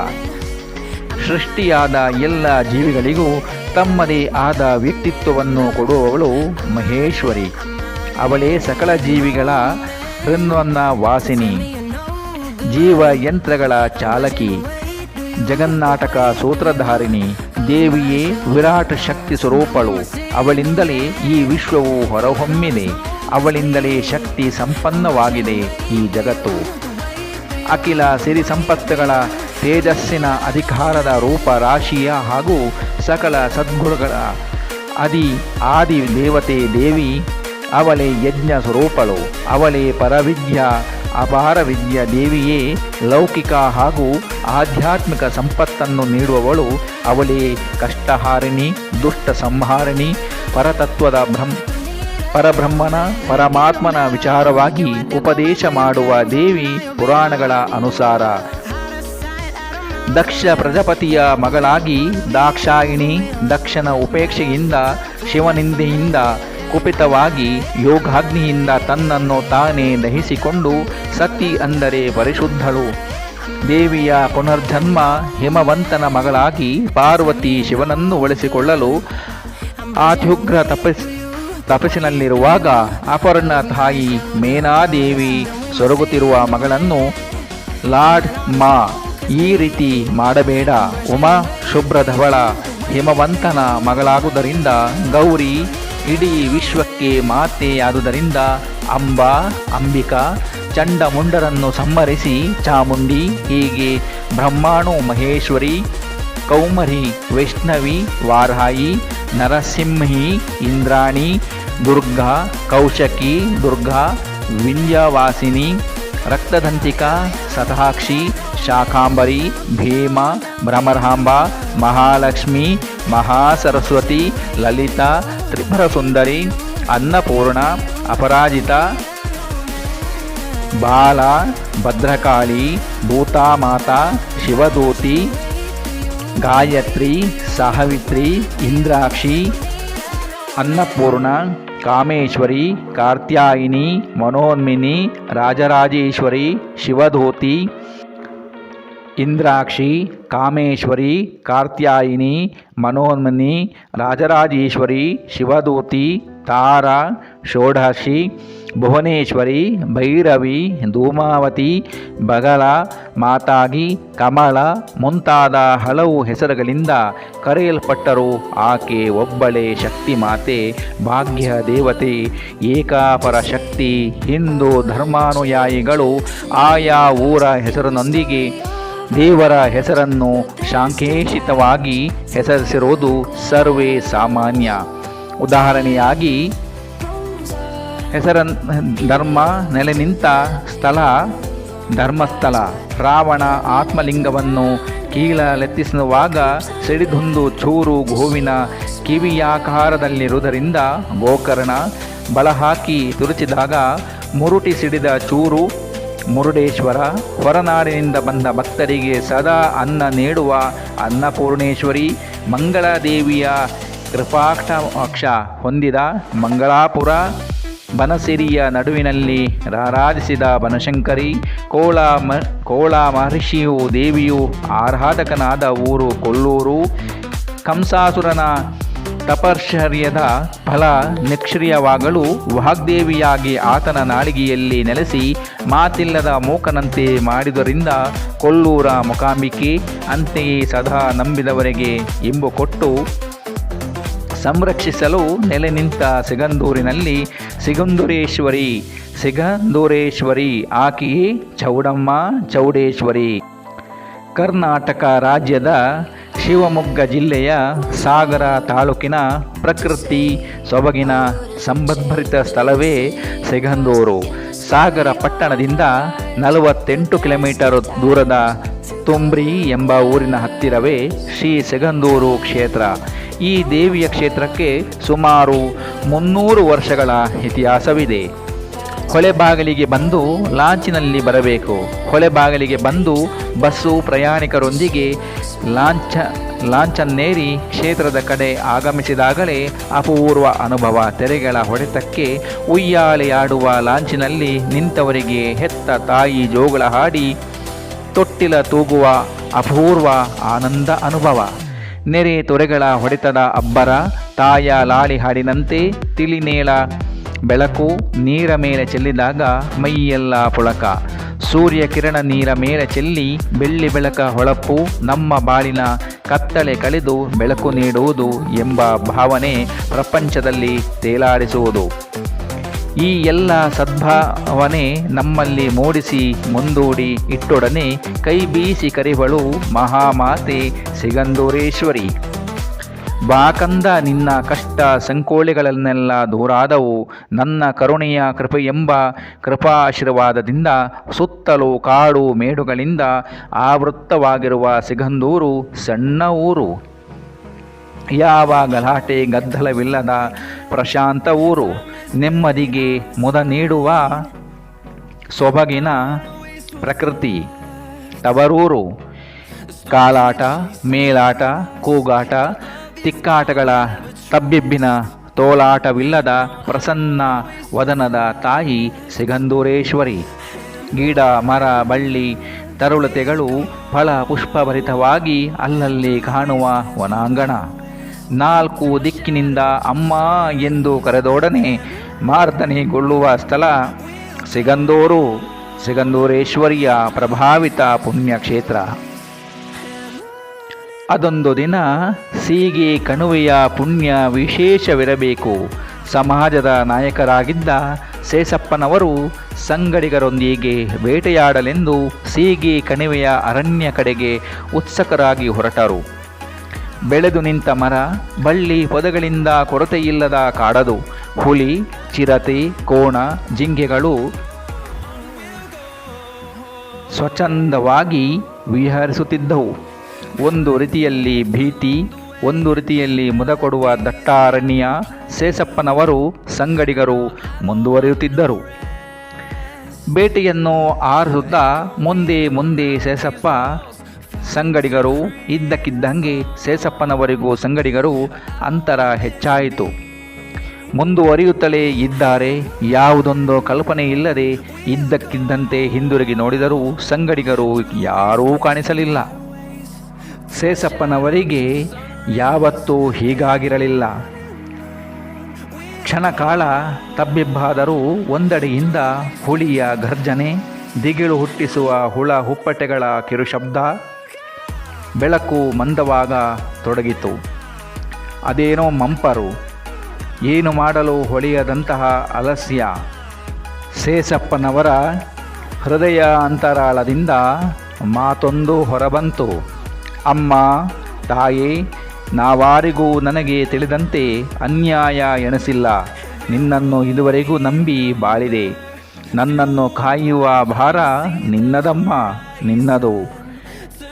ಸೃಷ್ಟಿಯಾದ ಎಲ್ಲ ಜೀವಿಗಳಿಗೂ ತಮ್ಮದೇ ಆದ ವ್ಯಕ್ತಿತ್ವವನ್ನು ಕೊಡುವವಳು ಮಹೇಶ್ವರಿ. ಅವಳೇ ಸಕಲ ಜೀವಿಗಳ ಹೃನ್ವನ್ನ ವಾಸಿನಿ, ಜೀವಯಂತ್ರಗಳ ಚಾಲಕಿ, ಜಗನ್ನಾಟಕ ಸೂತ್ರಧಾರಿಣಿ. ದೇವಿಯೇ ವಿರಾಟ್ ಶಕ್ತಿ ಸ್ವರೂಪಳು. ಅವಳಿಂದಲೇ ಈ ವಿಶ್ವವು ಹೊರಹೊಮ್ಮಿದೆ. ಅವಳಿಂದಲೇ ಶಕ್ತಿ ಸಂಪನ್ನವಾಗಿದೆ ಈ ಜಗತ್ತು. ಅಖಿಲ ಸಿರಿ ಸಂಪತ್ತುಗಳ ತೇಜಸ್ಸಿನ ಅಧಿಕಾರದ ರೂಪ ರಾಶಿಯ ಹಾಗೂ ಸಕಲ ಸದ್ಗುಣಗಳ ಆದಿ ದೇವತೆ ದೇವಿ. ಅವಳೇ ಯಜ್ಞ ಸ್ವರೂಪಳು. ಅವಳೇ ಪರವಿದ್ಯಾ ಅಪಾರ ವಿದ್ಯಾ ದೇವಿಯೇ ಲೌಕಿಕ ಹಾಗೂ ಆಧ್ಯಾತ್ಮಿಕ ಸಂಪತ್ತನ್ನು ನೀಡುವವಳು. ಅವಳೇ ಕಷ್ಟಹಾರಿಣಿ, ದುಷ್ಟ ಸಂಹಾರಿಣಿ, ಪರತತ್ವದ ಪರಬ್ರಹ್ಮನ ಪರಮಾತ್ಮನ ವಿಚಾರವಾಗಿ ಉಪದೇಶ ಮಾಡುವ ದೇವಿ ಪುರಾಣಗಳ ಅನುಸಾರ ದಕ್ಷ ಪ್ರಜಾಪತಿಯ ಮಗಳಾಗಿ ದಾಕ್ಷಾಯಿಣಿ ದಕ್ಷನ ಉಪೇಕ್ಷೆಯಿಂದ ಶಿವನಿಂದೆಯಿಂದ ಕುಪಿತವಾಗಿ ಯೋಗಾಗ್ನಿಯಿಂದ ತನ್ನನ್ನು ತಾನೇ ದಹಿಸಿಕೊಂಡು ಸತಿ ಅಂದರೆ ಪರಿಶುದ್ಧಳು. ದೇವಿಯ ಪುನರ್ಜನ್ಮ ಹಿಮವಂತನ ಮಗಳಾಗಿ ಪಾರ್ವತಿ ಶಿವನನ್ನು ಒಲಿಸಿಕೊಳ್ಳಲು ಅತ್ಯುಗ್ರ ತಪಸ್ಸಿನಲ್ಲಿರುವಾಗ ಅಪರ್ಣ ತಾಯಿ ಮೇನಾದೇವಿ ಸೊರಗುತ್ತಿರುವ ಮಗಳನ್ನು ಲಾರ್ಡ್ ಮಾ ಈ ರೀತಿ ಮಾಡಬೇಡ, ಉಮಾ ಶುಭ್ರಧವಳ ಹಿಮವಂತನ ಮಗಳಾಗುವುದರಿಂದ ಗೌರಿ ಇಡೀ ವಿಶ್ವಕ್ಕೆ ಮಾತೆಯಾದುದರಿಂದ ಅಂಬಿಕಾ ಚಂಡಮುಂಡರನ್ನು ಸಂಹರಿಸಿ ಚಾಮುಂಡಿ, ಹೀಗೆ ಬ್ರಹ್ಮಾಣು ಮಹೇಶ್ವರಿ, ಕೌಮರಿ, ವೈಷ್ಣವಿ, ವಾರಾಹಿ, ನರಸಿಂಹಿ, ಇಂದ್ರಾಣಿ, ದುರ್ಗಾ, ಕೌಶಕಿ ದುರ್ಗಾ, ವಿಂಧ್ಯವಾಸಿನಿ, ರಕ್ತದಂತಿಕಾ, ಶತಾಕ್ಷಿ, ಶಾಕಾಂಬರಿ, ಭೀಮ, ಭ್ರಮರಾಂಬ, ಮಹಾಲಕ್ಷ್ಮಿ, ಮಹಾಸರಸ್ವತಿ, ಲಲಿತಾ, ತ್ರಿಪುರ ಸುಂದರಿ, ಅನ್ನಪೂರ್ಣ, ಅಪರಾಜಿತ, ಬಾಲ, ಭದ್ರಕಾಳಿ, ಭೂತಾಮಾತಾ, ಶಿವದೂತಿ, ಗಾಯತ್ರಿ, ಸಾವಿತ್ರಿ, ಇಂದ್ರಾಕ್ಷಿ, ಅನ್ನಪೂರ್ಣ, ಕಾಮೇಶ್ವರಿ, ಕಾತ್ಯಾಯಿನಿ, ಮನೋನ್ಮಿನಿ, ರಾಜರಾಜೇಶ್ವರಿ, ಶಿವಧೂತಿ, ಇಂದ್ರಾಕ್ಷಿ, ಕಾಮೇಶ್ವರಿ, ಕಾತ್ಯಾಯಿನಿ, ಮನೋನ್ಮಿನಿ, ರಾಜರಾಜೇಶ್ವರಿ, ಶಿವಧೂತಿ, ತಾರಾ, ಷೋಡಶಿ, ಭುವನೇಶ್ವರಿ, ಭೈರವಿ, ಧೂಮಾವತಿ, ಬಗಲ, ಮಾತಾಗಿ, ಕಮಲ ಮುಂತಾದ ಹಲವು ಹೆಸರುಗಳಿಂದ ಕರೆಯಲ್ಪಟ್ಟರೂ ಆಕೆ ಒಬ್ಬಳೇ ಶಕ್ತಿ ಮಾತೆ, ಭಾಗ್ಯ ದೇವತೆ, ಏಕಾಪರ ಶಕ್ತಿ. ಹಿಂದೂ ಧರ್ಮಾನುಯಾಯಿಗಳು ಆಯಾ ಊರ ಹೆಸರಿನೊಂದಿಗೆ ದೇವರ ಹೆಸರನ್ನು ಸಾಂಕೇತಿಕವಾಗಿ ಹೆಸರಿಸಿರುವುದು ಸರ್ವೇ ಸಾಮಾನ್ಯ. ಉದಾಹರಣೆಯಾಗಿ ಧರ್ಮ ನೆಲೆ ನಿಂತ ಸ್ಥಳ ಧರ್ಮಸ್ಥಳ. ರಾವಣ ಆತ್ಮಲಿಂಗವನ್ನು ಕೀಳಲೆತ್ತಿಸುವಾಗ ಸಿಡಿದೊಂದು ಚೂರು ಗೋವಿನ ಕಿವಿಯಾಕಾರದಲ್ಲಿರುವುದರಿಂದ ಗೋಕರ್ಣ. ಬಲ ಹಾಕಿ ತುರುಚಿದಾಗ ಮುರುಟಿ ಸಿಡಿದ ಚೂರು ಮುರುಡೇಶ್ವರ. ಹೊರನಾಡಿನಿಂದ ಬಂದ ಭಕ್ತರಿಗೆ ಸದಾ ಅನ್ನ ನೀಡುವ ಅನ್ನಪೂರ್ಣೇಶ್ವರಿ. ಮಂಗಳಾದೇವಿಯ ಕೃಪಾಕಟಾಕ್ಷ ಹೊಂದಿದ ಮಂಗಳಾಪುರ. ಬನಸಿರಿಯ ನಡುವಿನಲ್ಲಿ ರಾರಾಜಿಸಿದ ಬನಶಂಕರಿ. ಕೋಳ ಮಹರ್ಷಿಯು ದೇವಿಯು ಆರಾಧಕನಾದ ಊರು ಕೊಲ್ಲೂರು. ಕಂಸಾಸುರನ ತಪಶ್ಚರ್ಯದ ಫಲ ನಿಷ್ಕ್ರಿಯವಾಗಲು ವಾಗ್ದೇವಿಯಾಗಿ ಆತನ ನಾಲಿಗೆಯಲ್ಲಿ ನೆಲೆಸಿ ಮಾತಿಲ್ಲದ ಮೂಕನಂತೆ ಮಾಡಿದ್ದರಿಂದ ಕೊಲ್ಲೂರ ಮೂಕಾಂಬಿಕೆ. ಅಂತೆಯೇ ಸದಾ ನಂಬಿದವರಿಗೆ ಇಂಬು ಕೊಟ್ಟು ಸಂರಕ್ಷಿಸಲು ನೆಲೆ ನಿಂತ ಸಿಗಂದೂರಿನಲ್ಲಿ ಸಿಗಂದೂರೇಶ್ವರಿ ಆಕೆಯೇ ಚೌಡಮ್ಮ ಚೌಡೇಶ್ವರಿ. ಕರ್ನಾಟಕ ರಾಜ್ಯದ ಶಿವಮೊಗ್ಗ ಜಿಲ್ಲೆಯ ಸಾಗರ ತಾಲೂಕಿನ ಪ್ರಕೃತಿ ಸೊಬಗಿನ ಸಂಪದ್ಭರಿತ ಸ್ಥಳವೇ ಸಿಗಂದೂರು. ಸಾಗರ ಪಟ್ಟಣದಿಂದ 48 ಕಿಲೋಮೀಟರ್ ದೂರದ ತುಂಬ್ರಿ ಎಂಬ ಊರಿನ ಹತ್ತಿರವೇ ಶ್ರೀ ಸಿಗಂದೂರು ಕ್ಷೇತ್ರ. ಈ ದೇವಿಯ ಕ್ಷೇತ್ರಕ್ಕೆ ಸುಮಾರು 300 ವರ್ಷಗಳ ಇತಿಹಾಸವಿದೆ. ಹೊಳೆಬಾಗಿಲಿಗೆ ಬಂದು ಲಾಂಚಿನಲ್ಲಿ ಬರಬೇಕು. ಹೊಳೆಬಾಗಿಲಿಗೆ ಬಂದು ಬಸ್ಸು ಪ್ರಯಾಣಿಕರೊಂದಿಗೆ ಲಾಂಚನ್ನೇರಿ ಕ್ಷೇತ್ರದ ಕಡೆ ಆಗಮಿಸಿದಾಗಲೇ ಅಪೂರ್ವ ಅನುಭವ. ತೆರೆಗಳ ಹೊಡೆತಕ್ಕೆ ಉಯ್ಯಾಲೆಯಾಡುವ ಲಾಂಚಿನಲ್ಲಿ ನಿಂತವರಿಗೆ ಹೆತ್ತ ತಾಯಿ ಜೋಗುಳ ಹಾಡಿ ತೊಟ್ಟಿಲ ತೂಗುವ ಅಪೂರ್ವ ಆನಂದ ಅನುಭವ. ನೆರೆ ತೊರೆಗಳ ಹೊಡೆತದ ಅಬ್ಬರ, ತಾಯ ಲಾಳಿ ಹಾಡಿನಂತೆ ತಿಳಿನೇಳ ಬೆಳಕು ನೀರ ಮೇಲೆ ಚೆಲ್ಲಿದಾಗ ಮೈಯೆಲ್ಲ ಪುಳಕ. ಸೂರ್ಯ ಕಿರಣ ನೀರ ಮೇಲೆ ಚೆಲ್ಲಿ ಬೆಳ್ಳಿ ಬೆಳಕ ಹೊಳಪು, ನಮ್ಮ ಬಾಳಿನ ಕತ್ತಲೆ ಕಳೆದು ಬೆಳಕು ನೀಡುವುದು ಎಂಬ ಭಾವನೆ ಪ್ರಪಂಚದಲ್ಲಿ ತೇಲಾಡಿಸುವುದು. ಈ ಎಲ್ಲ ಸದ್ಭಾವನೆ ನಮ್ಮಲ್ಲಿ ಮೂಡಿಸಿ ಮುಂದೂಡಿ ಇಟ್ಟೊಡನೆ ಕೈ ಬೀಸಿ ಕರೆವಳು ಮಹಾಮಾತೆ ಸಿಗಂದೂರೇಶ್ವರಿ. ಬಾಕಂದ ನಿನ್ನ ಕಷ್ಟ ಸಂಕೋಲೆಗಳನ್ನೆಲ್ಲ ದೂರಾದವು. ನನ್ನ ಕರುಣೆಯ ಕೃಪೆಯೆಂಬ ಕೃಪಾಶೀರ್ವಾದದಿಂದ ಸುತ್ತಲೂ ಕಾಡು ಮೇಡುಗಳಿಂದ ಆವೃತ್ತವಾಗಿರುವ ಸಿಗಂದೂರು ಸಣ್ಣ ಊರು. ಯಾವ ಗಲಾಟೆ ಗದ್ದಲವಿಲ್ಲದ ಪ್ರಶಾಂತ ಊರು, ನೆಮ್ಮದಿಗೆ ಮುದ ನೀಡುವ ಸೊಬಗಿನ ಪ್ರಕೃತಿ ತವರೂರು. ಕಾಲಾಟ, ಮೇಲಾಟ, ಕೂಗಾಟ, ತಿಕ್ಕಾಟಗಳ ತಬ್ಬಿಬ್ಬಿನ ತೋಲಾಟವಿಲ್ಲದ ಪ್ರಸನ್ನ ವದನದ ತಾಯಿ ಸಿಗಂದೂರೇಶ್ವರಿ. ಗಿಡ ಮರ ಬಳ್ಳಿ ತರುಳತೆಗಳು ಫಲ ಪುಷ್ಪಭರಿತವಾಗಿ ಅಲ್ಲಲ್ಲಿ ಕಾಣುವ ವನಾಂಗಣ. ನಾಲ್ಕು ದಿಕ್ಕಿನಿಂದ ಅಮ್ಮ ಎಂದು ಕರೆದೊಡನೆ ಮಾರ್ದನೆಗೊಳ್ಳುವ ಸ್ಥಳ ಸಿಗಂದೂರು. ಸಿಗಂದೂರೇಶ್ವರಿಯ ಪ್ರಭಾವಿತ ಪುಣ್ಯಕ್ಷೇತ್ರ. ಅದೊಂದು ದಿನ ಸೀಗೆ ಕಣುವೆಯ ಪುಣ್ಯ ವಿಶೇಷವಿರಬೇಕು. ಸಮಾಜದ ನಾಯಕರಾಗಿದ್ದ ಸೇಸಪ್ಪನವರು ಸಂಗಡಿಗರೊಂದಿಗೆ ಬೇಟೆಯಾಡಲೆಂದು ಸೀಗೆ ಕಣಿವೆಯ ಅರಣ್ಯ ಕಡೆಗೆ ಉತ್ಸುಕರಾಗಿ ಹೊರಟರು. ಬೆಳೆದು ನಿಂತ ಮರ ಬಳ್ಳಿ ಪೊದೆಗಳಿಂದ ಕೊರತೆಯಿಲ್ಲದ ಕಾಡದು. ಹುಲಿ, ಚಿರತೆ, ಕೋಣ, ಜಿಂಕೆಗಳು ಸ್ವಚ್ಛಂದವಾಗಿ ವಿಹರಿಸುತ್ತಿದ್ದವು. ಒಂದು ರೀತಿಯಲ್ಲಿ ಭೀತಿ, ಒಂದು ರೀತಿಯಲ್ಲಿ ಮುದ ಕೊಡುವ ದಟ್ಟಾರಣ್ಯ. ಸೇಸಪ್ಪನವರು ಸಂಗಡಿಗರು ಮುಂದುವರಿಯುತ್ತಿದ್ದರು. ಬೇಟೆಯನ್ನು ಆರಿಸುತ್ತಾ ಮುಂದೆ ಮುಂದೆ ಸೇಸಪ್ಪ ಸಂಗಡಿಗರು. ಇದ್ದಕ್ಕಿದ್ದಂಗೆ ಸೇಸಪ್ಪನವರಿಗೂ ಸಂಗಡಿಗರು ಅಂತರ ಹೆಚ್ಚಾಯಿತು. ಮುಂದುವರಿಯುತ್ತಲೇ ಇದ್ದಾರೆ. ಯಾವುದೊಂದು ಕಲ್ಪನೆ ಇಲ್ಲದೆ ಇದ್ದಕ್ಕಿದ್ದಂತೆ ಹಿಂದಿರುಗಿ ನೋಡಿದರೂ ಸಂಗಡಿಗರು ಯಾರೂ ಕಾಣಿಸಲಿಲ್ಲ. ಸೇಸಪ್ಪನವರಿಗೆ ಯಾವತ್ತೂ ಹೀಗಾಗಿರಲಿಲ್ಲ. ಕ್ಷಣಕಾಲ ತಬ್ಬಿಬ್ಬಾದರೂ ಒಂದೆಡೆಯಿಂದ ಹುಲಿಯ ಗರ್ಜನೆ, ದಿಗಿಲು ಹುಟ್ಟಿಸುವ ಹುಳ ಹುಪ್ಪಟೆಗಳ ಕಿರುಶಬ್ದ. ಬೆಳಕು ಮಂದವಾಗ ತೊಡಗಿತು. ಅದೇನೋ ಮಂಪರು, ಏನು ಮಾಡಲು ಹೊಳೆಯದಂತಹ ಆಲಸ್ಯ. ಸೇಸಪ್ಪನವರ ಹೃದಯ ಅಂತರಾಳದಿಂದ ಮಾತೊಂದು ಹೊರಬಂತು. ಅಮ್ಮ, ತಾಯಿ, ನಾವಾರಿಗೂ ನನಗೆ ತಿಳಿದಂತೆ ಅನ್ಯಾಯ ಎಣಿಸಿಲ್ಲ. ನಿನ್ನನ್ನು ಇದುವರೆಗೂ ನಂಬಿ ಬಾಳಿದೆ. ನನ್ನನ್ನು ಕಾಯುವ ಭಾರ ನಿನ್ನದಮ್ಮ, ನಿನ್ನದು.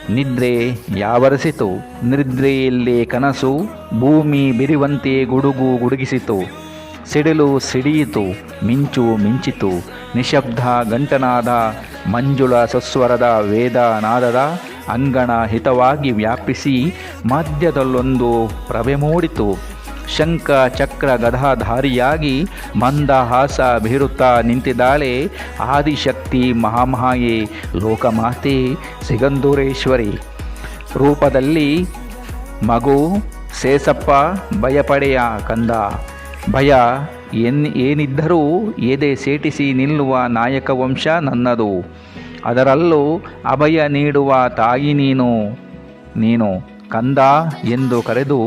ನಿದ್ರೆ ಯಾವರಿಸಿತು. ನಿದ್ರೆಯಲ್ಲೇ ಕನಸು. ಭೂಮಿ ಬಿರಿವಂತೆ ಗುಡುಗು ಗುಡುಗಿಸಿತು. ಸಿಡಿಲು ಸಿಡಿಯಿತು. ಮಿಂಚು ಮಿಂಚಿತು. ನಿಶಬ್ದ ಗಂಟನಾದ ಮಂಜುಳ ಸಸ್ವರದ ವೇದನಾದದ ಅಂಗಣ ಹಿತವಾಗಿ ವ್ಯಾಪಿಸಿ ಮಧ್ಯದಲ್ಲೊಂದು ಪ್ರಭೆ ಮೂಡಿತು. ಶಂಖ ಚಕ್ರ ಗದಾಧಾರಿಯಾಗಿ ಮಂದಹಾಸ ಬೀರುತ್ತಾ ನಿಂತಿದ್ದಾಳೆ ಆದಿಶಕ್ತಿ ಮಹಾಮಾಯೆ ಲೋಕಮಾತೆ ಸಿಗಂದೂರೇಶ್ವರಿ ರೂಪದಲ್ಲಿ. ಮಗು ಸೇಸಪ್ಪ, ಭಯಪಡೆಯ ಕಂದ. ಭಯ ಏನಿದ್ದರೂ ಎದೆ ಸೇಟಿಸಿ ನಿಲ್ಲುವ ನಾಯಕ ವಂಶ ನನ್ನದು. ಅದರಲ್ಲೂ ಅಭಯ ನೀಡುವ ತಾಯಿ ನೀನು ಕಂದ ಎಂದು ಕರೆದು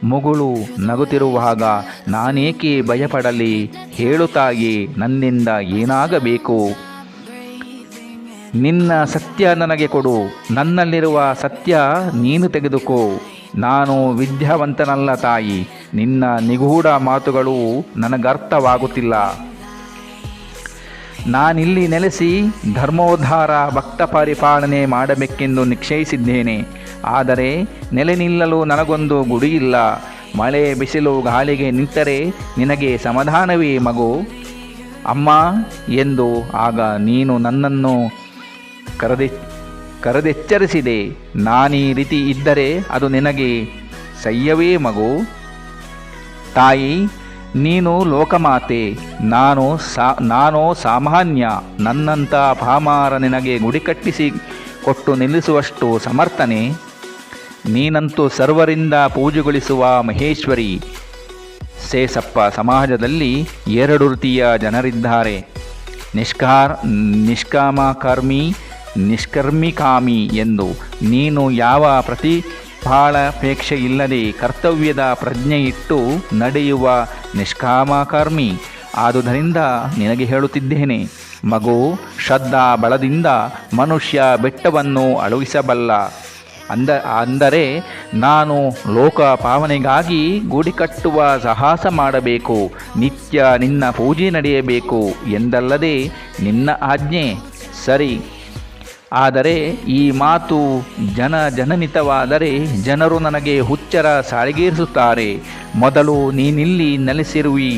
ಮುಗುಳು ನಗುತ್ತಿರುವಾಗ ನಾನೇಕೆ ಭಯಪಡಲಿ? ಹೇಳು ತಾಯಿ, ನನ್ನಿಂದ ಏನಾಗಬೇಕು? ನಿನ್ನ ಸತ್ಯ ನನಗೆ ಕೊಡು. ನನ್ನಲ್ಲಿರುವ ಸತ್ಯ ನೀನು ತೆಗೆದುಕೋ. ನಾನು ವಿದ್ಯಾವಂತನಲ್ಲ ತಾಯಿ. ನಿನ್ನ ನಿಗೂಢ ಮಾತುಗಳು ನನಗರ್ಥವಾಗುತ್ತಿಲ್ಲ. ನಾನಿಲ್ಲಿ ನೆಲೆಸಿ ಧರ್ಮೋದ್ಧಾರ ಭಕ್ತ ಪರಿಪಾಲನೆ ಮಾಡಬೇಕೆಂದು ನಿಶ್ಚಯಿಸಿದ್ದೇನೆ. ಆದರೆ ನೆಲೆ ನಿಲ್ಲಲು ನನಗೊಂದು ಗುಡಿಯಿಲ್ಲ. ಮಳೆ ಬಿಸಿಲು ಗಾಳಿಗೆ ನಿಂತರೆ ನಿನಗೆ ಸಮಾಧಾನವೇ ಮಗು? ಅಮ್ಮ ಎಂದು ಆಗ ನೀನು ನನ್ನನ್ನು ಕರೆದೆಚ್ಚರಿಸಿದೆ. ನಾನೀ ರೀತಿ ಇದ್ದರೆ ಅದು ನಿನಗೆ ಸಹ್ಯವೇ ಮಗು? ತಾಯಿ, ನೀನು ಲೋಕಮಾತೆ, ನಾನು ಸಾಮಾನ್ಯ. ನನ್ನಂಥ ಪಾಮಾರ ನಿನಗೆ ಗುಡಿ ಕಟ್ಟಿಸಿ ಕೊಟ್ಟು ನಿಲ್ಲಿಸುವಷ್ಟು ಸಮರ್ಥನೆ? ನೀನಂತೂ ಸರ್ವರಿಂದ ಪೂಜೆಗೊಳಿಸುವ ಮಹೇಶ್ವರಿ. ಸೇಸಪ್ಪ, ಸಮಾಜದಲ್ಲಿ ಎರಡು ರೀತಿಯ ಜನರಿದ್ದಾರೆ. ನಿಷ್ಕಾಮಕರ್ಮಿ, ನಿಷ್ಕರ್ಮಿಕಾಮಿ ಎಂದು. ನೀನು ಯಾವ ಪ್ರತಿಫಲಾಪೇಕ್ಷೆ ಇಲ್ಲದೆ ಕರ್ತವ್ಯದ ಪ್ರಜ್ಞೆ ಇಟ್ಟು ನಡೆಯುವ ನಿಷ್ಕಾಮಕರ್ಮಿ. ಆದುದರಿಂದ ನಿನಗೆ ಹೇಳುತ್ತಿದ್ದೇನೆ ಮಗು, ಶ್ರದ್ಧಾ ಬಲದಿಂದ ಮನುಷ್ಯ ಬೆಟ್ಟವನ್ನು ಅಳುಗಿಸಬಲ್ಲ. ಅಂದರೆ ನಾನು ಲೋಕ ಪಾವನೆಗಾಗಿ ಗುಡಿ ಕಟ್ಟುವ ಸಾಹಸ ಮಾಡಬೇಕು, ನಿತ್ಯ ನಿನ್ನ ಪೂಜೆ ನಡೆಯಬೇಕು ಎಂದಲ್ಲದೆ ನಿನ್ನ ಆಜ್ಞೆ. ಸರಿ, ಆದರೆ ಈ ಮಾತು ಜನನಿತವಾದರೆ ಜನರು ನನಗೆ ಹುಚ್ಚರ ಸಾರಿಗೇರಿಸುತ್ತಾರೆ. ಮೊದಲು ನೀನಿಲ್ಲಿ ನೆಲೆಸಿರುವಿ,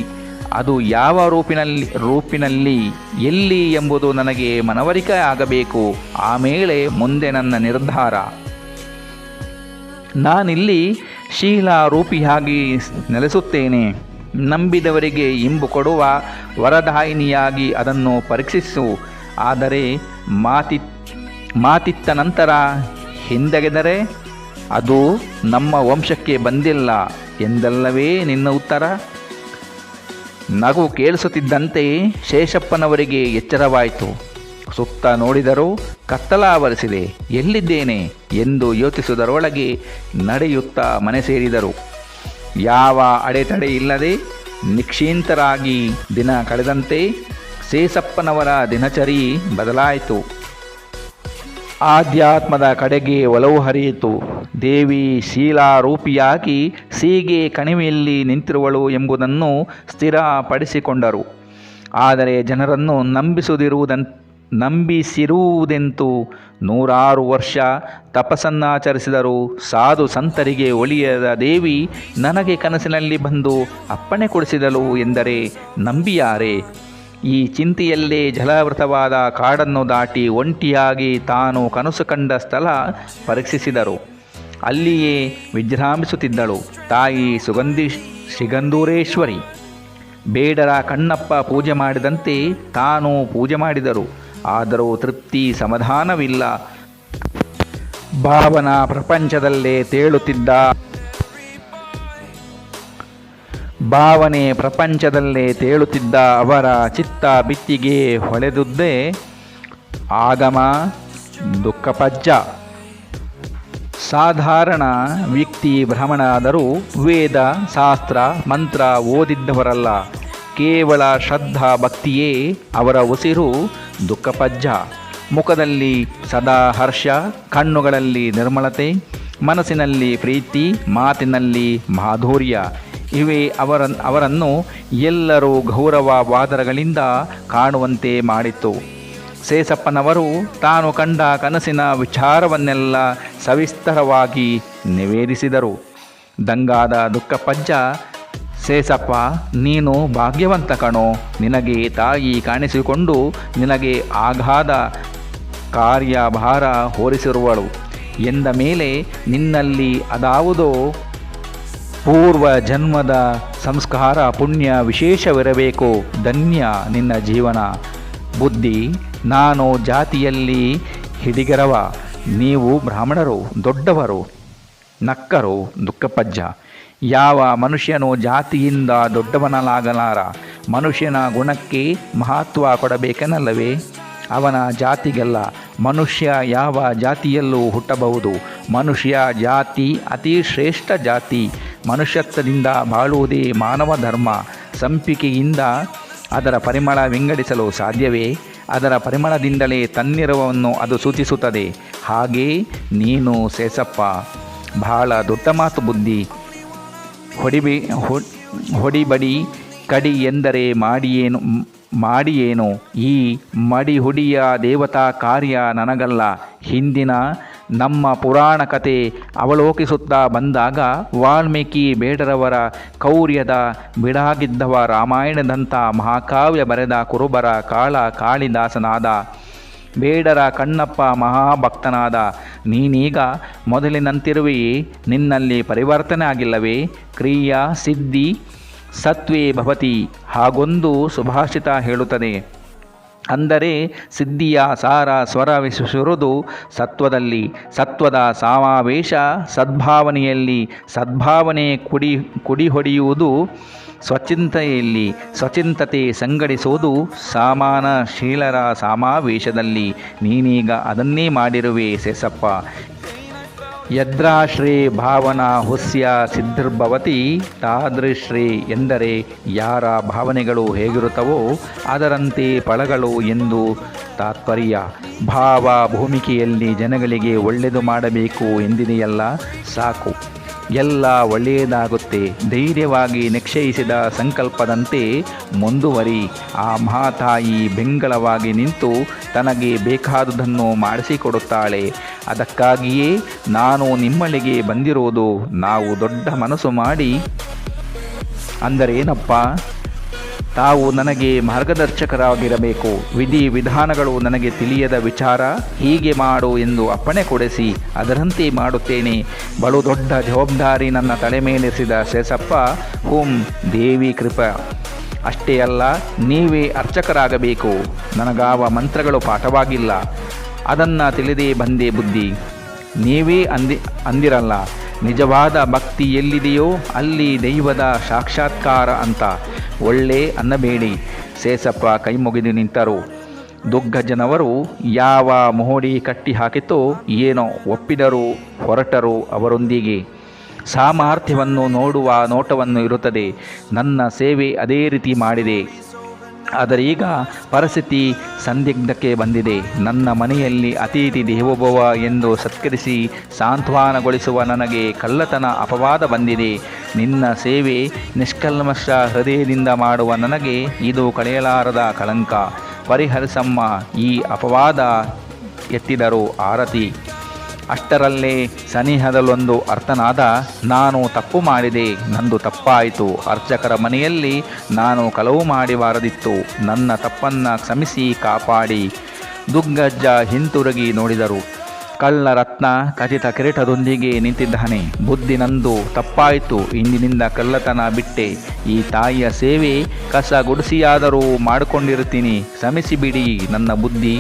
ಅದು ಯಾವ ರೂಪಿನಲ್ಲಿ ಎಲ್ಲಿ ಎಂಬುದು ನನಗೆ ಮನವರಿಕೆ ಆಗಬೇಕು. ಆಮೇಲೆ ಮುಂದೆ ನನ್ನ ನಿರ್ಧಾರ. ನಾನಿಲ್ಲಿ ಶೀಲಾರೂಪಿಯಾಗಿ ನೆಲೆಸುತ್ತೇನೆ. ನಂಬಿದವರಿಗೆ ಇಂಬು ಕೊಡುವ ವರದಾಯಿನಿಯಾಗಿ ಅದನ್ನು ಪರೀಕ್ಷಿಸು. ಆದರೆ ಮಾತಿತ್ತ ನಂತರ ಹಿಂದೆಗೆದರೆ ಅದು ನಮ್ಮ ವಂಶಕ್ಕೆ ಬಂದಿಲ್ಲ ಎಂದಲ್ಲವೇ ನಿನ್ನ ಉತ್ತರ? ನಗು ಕೇಳಿಸುತ್ತಿದ್ದಂತೆ ಶೇಷಪ್ಪನವರಿಗೆ ಎಚ್ಚರವಾಯಿತು. ಸುತ್ತ ನೋಡಿದರೂ ಕತ್ತಲಾವರಿಸಿದೆ. ಎಲ್ಲಿದ್ದೇನೆ ಎಂದು ಯೋಚಿಸುವುದರೊಳಗೆ ನಡೆಯುತ್ತಾ ಮನೆ ಸೇರಿದರು. ಯಾವ ಅಡೆತಡೆ ಇಲ್ಲದೆ ನಿಶ್ಚಿಂತರಾಗಿ ದಿನ ಕಳೆದಂತೆ ಶೇಷಪ್ಪನವರ ದಿನಚರಿ ಬದಲಾಯಿತು. ಆಧ್ಯಾತ್ಮದ ಕಡೆಗೆ ಒಲವು ಹರಿಯಿತು. ದೇವಿ ಶೀಲಾರೂಪಿಯಾಗಿ ಸೀಗೆ ಕಣಿವೆಯಲ್ಲಿ ನಿಂತಿರುವಳು ಎಂಬುದನ್ನು ಸ್ಥಿರಪಡಿಸಿಕೊಂಡರು. ಆದರೆ ಜನರನ್ನು ನಂಬಿಸಿರುವುದೆಂತೂ 100 ವರ್ಷ ತಪಸ್ಸನ್ನಾಚರಿಸಿದರೂ ಸಾಧು ಸಂತರಿಗೆ ಒಲಿಯದ ದೇವಿ ನನಗೆ ಕನಸಿನಲ್ಲಿ ಬಂದು ಅಪ್ಪಣೆ ಕೊಡಿಸಿದಳು ಎಂದರೆ ನಂಬಿಯಾರೆ? ಈ ಚಿಂತೆಯಲ್ಲೇ ಜಲಾವೃತವಾದ ಕಾಡನ್ನು ದಾಟಿ ಒಂಟಿಯಾಗಿ ತಾನು ಕನಸು ಕಂಡ ಸ್ಥಳ ಪರೀಕ್ಷಿಸಿದರು. ಅಲ್ಲಿಯೇ ವಿಜೃಂಭಿಸುತ್ತಿದ್ದಳು ತಾಯಿ ಸಿಗಂದೂರೇಶ್ವರಿ. ಬೇಡರ ಕಣ್ಣಪ್ಪ ಪೂಜೆ ಮಾಡಿದಂತೆ ತಾನು ಪೂಜೆ ಮಾಡಿದರು. ಆದರೂ ತೃಪ್ತಿ ಸಮಾಧಾನವಿಲ್ಲ. ಭಾವನಾ ಪ್ರಪಂಚದಲ್ಲೇ ತೇಳುತ್ತಿದ್ದ ಅವರ ಚಿತ್ತ ಬಿತ್ತಿಗೆ ಹೊಳೆದುದೇ ಆಗಮ ದುಃಖಪಜ್ಜ. ಸಾಧಾರಣ ವ್ಯಕ್ತಿ ಬ್ರಾಹ್ಮಣರಾದರೂ ವೇದ ಶಾಸ್ತ್ರ ಮಂತ್ರ ಓದಿದ್ದವರಲ್ಲ. ಕೇವಲ ಶ್ರದ್ಧಾ ಭಕ್ತಿಯೇ ಅವರ ಉಸಿರು ದುಃಖಪಜ್ಜ. ಮುಖದಲ್ಲಿ ಸದಾ ಹರ್ಷ, ಕಣ್ಣುಗಳಲ್ಲಿ ನಿರ್ಮಲತೆ, ಮನಸ್ಸಿನಲ್ಲಿ ಪ್ರೀತಿ, ಮಾತಿನಲ್ಲಿ ಮಾಧುರ್ಯ. ಇವೇ ಅವರನ್ನು ಎಲ್ಲರೂ ಗೌರವಾದರಗಳಿಂದ ಕಾಣುವಂತೆ ಮಾಡಿತ್ತು. ಶೇಷಪ್ಪನವರು ತಾನು ಕಂಡ ಕನಸಿನ ವಿಚಾರವನ್ನೆಲ್ಲ ಸವಿಸ್ತರವಾಗಿ ನಿವೇದಿಸಿದರು. ದಂಗಾದ ದುಃಖಪಜ್ಜ, ಶೇಷಪ್ಪ, ನೀನು ಭಾಗ್ಯವಂತ ಕಣೋ. ನಿನಗೆ ತಾಯಿ ಕಾಣಿಸಿಕೊಂಡು ನಿನಗೆ ಅಗಾಧ ಕಾರ್ಯಭಾರ ಹೊರಿಸಿರುವಳು ಎಂದ ಮೇಲೆ ನಿನ್ನಲ್ಲಿ ಅದಾವುದೋ ಪೂರ್ವ ಜನ್ಮದ ಸಂಸ್ಕಾರ ಪುಣ್ಯ ವಿಶೇಷವಿರಬೇಕು. ಧನ್ಯ ನಿನ್ನ ಜೀವನ. ಬುದ್ಧಿ, ನಾನು ಜಾತಿಯಲ್ಲಿ ಹಿಡಿಗರವ, ನೀವು ಬ್ರಾಹ್ಮಣರು ದೊಡ್ಡವರು. ನಕ್ಕರು ದುಃಖಪಜ್ಜ. ಯಾವ ಮನುಷ್ಯನು ಜಾತಿಯಿಂದ ದೊಡ್ಡವನಲಾಗಲಾರ. ಮನುಷ್ಯನ ಗುಣಕ್ಕೆ ಮಹತ್ವ ಕೊಡಬೇಕೆನ್ನಲ್ಲವೇ? ಅವನ ಜಾತಿಗೆಲ್ಲ. ಮನುಷ್ಯ ಯಾವ ಜಾತಿಯಲ್ಲೂ ಹುಟ್ಟಬಹುದು. ಮನುಷ್ಯ ಜಾತಿ ಅತಿ ಶ್ರೇಷ್ಠ ಜಾತಿ. ಮನುಷ್ಯತ್ವದಿಂದ ಬಾಳುವುದೇ ಮಾನವ ಧರ್ಮ. ಸಂಪಿಗೆಯಿಂದ ಅದರ ಪರಿಮಳ ವಿಂಗಡಿಸಲು ಸಾಧ್ಯವೇ? ಅದರ ಪರಿಮಳದಿಂದಲೇ ತನ್ನಿರುವನ್ನು ಅದು ಸೂಚಿಸುತ್ತದೆ. ಹಾಗೇ ನೀನು ಶೇಷಪ್ಪ. ಬಹಳ ದೊಡ್ಡ ಮಾತು ಬುದ್ಧಿ. ಹೊಡಿಬಡಿ ಕಡಿ ಎಂದರೆ ಮಾಡಿಯೇನು? ಈ ಮಡಿಹುಡಿಯ ದೇವತಾ ಕಾರ್ಯ ನನಗಲ್ಲ. ಹಿಂದಿನ ನಮ್ಮ ಪುರಾಣ ಕತೆ ಅವಲೋಕಿಸುತ್ತಾ ಬಂದಾಗ ವಾಲ್ಮೀಕಿ ಬೇಡರವರ ಕೌರ್ಯದ ಬಿಡಾಗಿದ್ದವ ರಾಮಾಯಣದಂಥ ಮಹಾಕಾವ್ಯ ಬರೆದ ಕುರುಬರ ಕಾಳಿದಾಸನಾದ. ಬೇಡರ ಕಣ್ಣಪ್ಪ ಮಹಾಭಕ್ತನಾದ. ನೀನೀಗ ಮೊದಲಿನಂತಿರುವೆಯೇ? ನಿನ್ನಲ್ಲಿ ಪರಿವರ್ತನೆ ಆಗಿಲ್ಲವೇ? ಕ್ರಿಯಾ ಸಿದ್ಧಿ ಸತ್ವೇ ಭವತಿ ಹಾಗೊಂದು ಸುಭಾಷಿತ ಹೇಳುತ್ತದೆ. ಅಂದರೆ ಸಿದ್ಧಿಯ ಸಾರ ಸ್ವರವಿಸುವುದು ಸತ್ವದಲ್ಲಿ, ಸತ್ವದ ಸಮಾವೇಶ ಸದ್ಭಾವನೆಯಲ್ಲಿ, ಸದ್ಭಾವನೆ ಕುಡಿಹೊಡೆಯುವುದು ಸ್ವಚಿಂತೆಯಲ್ಲಿ, ಸ್ವಚಿಂತತೆ ಸಂಗಡಿಸುವುದು ಸಮಾನಶೀಲರ ಸಮಾವೇಶದಲ್ಲಿ. ನೀನೀಗ ಅದನ್ನೇ ಮಾಡಿರುವೆ ಶೇಷಪ್ಪ. ಯದ್ರಾಶ್ರೇ ಭಾವನಾ ಹುಸ್ಯ ಸಿದ್ಧಿರ್ಭವತಿ ತಾದೃಶ್ರೇ ಎಂದರೆ ಯಾರ ಭಾವನೆಗಳು ಹೇಗಿರುತ್ತವೋ ಅದರಂತೆ ಫಲಗಳು ಎಂದು ತಾತ್ಪರ್ಯ. ಭಾವ ಭೂಮಿಕೆಯಲ್ಲಿ ಜನಗಳಿಗೆ ಒಳ್ಳೆಯದು ಮಾಡಬೇಕು ಎಂದಿದೆಯಲ್ಲ, ಸಾಕು. ಎಲ್ಲ ಒಳ್ಳೆಯದಾಗುತ್ತೆ. ಧೈರ್ಯವಾಗಿ ನಿಶ್ಚಯಿಸಿದ ಸಂಕಲ್ಪದಂತೆ ಮುಂದುವರಿ. ಆ ಮಹಾತಾಯಿ ಬೆಂಗಳವಾಗಿ ನಿಂತು ತನಗೆ ಬೇಕಾದುದನ್ನು ಮಾಡಿಸಿಕೊಡುತ್ತಾಳೆ. ಅದಕ್ಕಾಗಿಯೇ ನಾನು ನಿಮ್ಮಲ್ಲಿಗೆ ಬಂದಿರುವುದು. ನಾವು ದೊಡ್ಡ ಮನಸ್ಸು ಮಾಡಿ ಅಂದರೇನಪ್ಪ, ತಾವು ನನಗೆ ಮಾರ್ಗದರ್ಶಕರಾಗಿರಬೇಕು. ವಿಧಿ ವಿಧಾನಗಳು ನನಗೆ ತಿಳಿಯದ ವಿಚಾರ, ಹೀಗೆ ಮಾಡು ಎಂದು ಅಪ್ಪಣೆ ಕೊಡಿಸಿ ಅದರಂತೆ ಮಾಡುತ್ತೇನೆ. ಬಲು ದೊಡ್ಡ ಜವಾಬ್ದಾರಿ ನನ್ನ ತಲೆ ಮೇಲಿರಿಸಿದ ಶೇಷಪ್ಪ. ದೇವಿ ಕೃಪಾ. ಅಷ್ಟೇ ಅಲ್ಲ, ನೀವೇ ಅರ್ಚಕರಾಗಬೇಕು. ನನಗಾವ ಮಂತ್ರಗಳು ಪಾಠವಾಗಿಲ್ಲ, ಅದನ್ನು ತಿಳಿದೇ ಬಂದೆ ಬುದ್ಧಿ. ನೀವೇ ಅಂದಿರಲ್ಲ, ನಿಜವಾದ ಭಕ್ತಿ ಎಲ್ಲಿದೆಯೋ ಅಲ್ಲಿ ದೈವದ ಸಾಕ್ಷಾತ್ಕಾರ ಅಂತ. ಒಳ್ಳೆ ಅನ್ನಬೇಡಿ. ಶೇಷಪ್ಪ ಕೈ ಮುಗಿದು ನಿಂತರು. ದುಗ್ಗಜ್ಜನವರು ಯಾವ ಮೋಡಿ ಕಟ್ಟಿ ಹಾಕಿತೋ ಏನೋ ಒಪ್ಪಿದರು, ಹೊರಟರು ಅವರೊಂದಿಗೆ. ಸಾಮರ್ಥ್ಯವನ್ನು ನೋಡುವ ನೋಟವನ್ನು ಇರುತ್ತದೆ. ನನ್ನ ಸೇವೆ ಅದೇ ರೀತಿ ಮಾಡಿದೆ. ಆದರೆ ಈಗ ಪರಿಸ್ಥಿತಿ ಸಂದಿಗ್ಧಕ್ಕೆ ಬಂದಿದೆ. ನನ್ನ ಮನೆಯಲ್ಲಿ ಅತಿಥಿ ದೇವೋಭವ ಎಂದು ಸತ್ಕರಿಸಿ ಸಾಂತ್ವನಗೊಳಿಸುವ ನನಗೆ ಕಳ್ಳತನ ಅಪವಾದ ಬಂದಿದೆ. ನಿನ್ನ ಸೇವೆ ನಿಷ್ಕಲ್ಮಶ ಹೃದಯದಿಂದ ಮಾಡುವ ನನಗೆ ಇದು ಕಳೆಯಲಾರದ ಕಳಂಕ. ಪರಿಹರಿಸಮ್ಮ. ಈ ಅಪವಾದ ಎತ್ತಿದರು ಆರತಿ. ಅಷ್ಟರಲ್ಲೇ ಸನಿಹದಲ್ಲೊಂದು ಅರ್ಥನಾದ. ನಾನು ತಪ್ಪು ಮಾಡಿದೆ, ನಂದು ತಪ್ಪಾಯಿತು. ಅರ್ಚಕರ ಮನೆಯಲ್ಲಿ ನಾನು ಕಳವು ಮಾಡಿ ಬಾರದಿತ್ತು. ನನ್ನ ತಪ್ಪನ್ನು ಕ್ಷಮಿಸಿ ಕಾಪಾಡಿ. ದುಗ್ಗಜ್ಜ ಹಿಂತಿರುಗಿ ನೋಡಿದರು. ಕಳ್ಳ ರತ್ನ ಖಚಿತ ಕಿರೀಟದೊಂದಿಗೆ ನಿಂತಿದ್ದಾನೆ. ಬುದ್ಧಿ ನಂದು ತಪ್ಪಾಯಿತು. ಇಂದಿನಿಂದ ಕಳ್ಳತನ ಬಿಟ್ಟೆ. ಈ ತಾಯಿಯ ಸೇವೆ ಕಸ ಗುಡಿಸಿಯಾದರೂ ಮಾಡಿಕೊಂಡಿರುತ್ತೀನಿ. ಕ್ಷಮಿಸಿಬಿಡಿ ನನ್ನ ಬುದ್ಧಿ.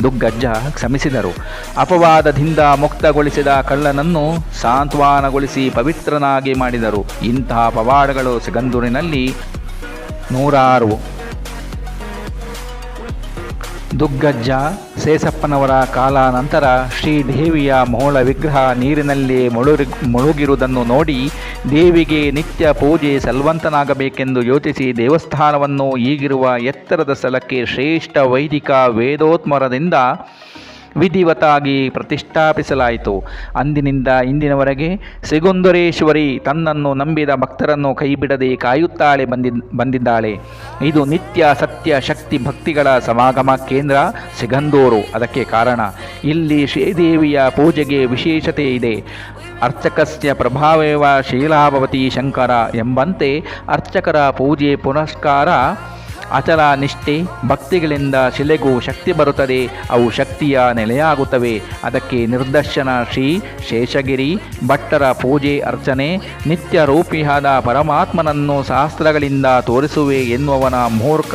ದುಗ್ಗಜ್ಜ ಕ್ಷಮಿಸಿದರು. ಅಪವಾದದಿಂದ ಮುಕ್ತಗೊಳಿಸಿದ ಕಳ್ಳನನ್ನು ಸಾಂತ್ವನಗೊಳಿಸಿ ಪವಿತ್ರನಾಗಿ ಮಾಡಿದರು. ಇಂತಹ ಪವಾಡಗಳು ಸಿಗಂದೂರಿನಲ್ಲಿ ನೂರಾರು. ದುಗ್ಗಜ್ಜ ಶೇಷಪ್ಪನವರ ಕಾಲಾನಂತರ ಶ್ರೀದೇವಿಯ ಮೋಳ ವಿಗ್ರಹ ನೀರಿನಲ್ಲಿ ಮುಳುಗಿರುವುದನ್ನು ನೋಡಿ ದೇವಿಗೆ ನಿತ್ಯ ಪೂಜೆ ಸಲ್ವಂತನಾಗಬೇಕೆಂದು ಯೋಚಿಸಿ ದೇವಸ್ಥಾನವನ್ನು ಈಗಿರುವ ಎತ್ತರದ ಸ್ಥಳಕ್ಕೆ ಶ್ರೇಷ್ಠ ವೈದಿಕ ವೇದೋತ್ಮರದಿಂದ ವಿಧಿವತ್ತಾಗಿ ಪ್ರತಿಷ್ಠಾಪಿಸಲಾಯಿತು. ಅಂದಿನಿಂದ ಇಂದಿನವರೆಗೆ ಸಿಗುಂದರೇಶ್ವರಿ ತನ್ನನ್ನು ನಂಬಿದ ಭಕ್ತರನ್ನು ಕೈಬಿಡದೆ ಕಾಯುತ್ತಾಳೆ ಬಂದಿದ್ದಾಳೆ. ಇದು ನಿತ್ಯ ಸತ್ಯ ಶಕ್ತಿ ಭಕ್ತಿಗಳ ಸಮಾಗಮ ಕೇಂದ್ರ ಸಿಗಂದೂರು. ಅದಕ್ಕೆ ಕಾರಣ ಇಲ್ಲಿ ಶ್ರೀದೇವಿಯ ಪೂಜೆಗೆ ವಿಶೇಷತೆ ಇದೆ. ಅರ್ಚಕಸ್ಯ ಪ್ರಭಾವೇವ ಶೀಲಾಭವತಿ ಶಂಕರ ಎಂಬಂತೆ ಅರ್ಚಕರ ಪೂಜೆ ಪುನಸ್ಕಾರ ಅಚಲ ನಿಷ್ಠೆ ಭಕ್ತಿಗಳಿಂದ ಶಿಲೆಗೂ ಶಕ್ತಿ ಬರುತ್ತದೆ. ಅವು ಶಕ್ತಿಯ ನೆಲೆಯಾಗುತ್ತವೆ. ಅದಕ್ಕೆ ನಿದರ್ಶನ ಶ್ರೀ ಶೇಷಗಿರಿ ಭಟ್ಟರ ಪೂಜೆ ಅರ್ಚನೆ. ನಿತ್ಯ ರೂಪಿಯಾದ ಪರಮಾತ್ಮನನ್ನು ಶಾಸ್ತ್ರಗಳಿಂದ ತೋರಿಸುವೆ ಎನ್ನುವನ ಮೂರ್ಖ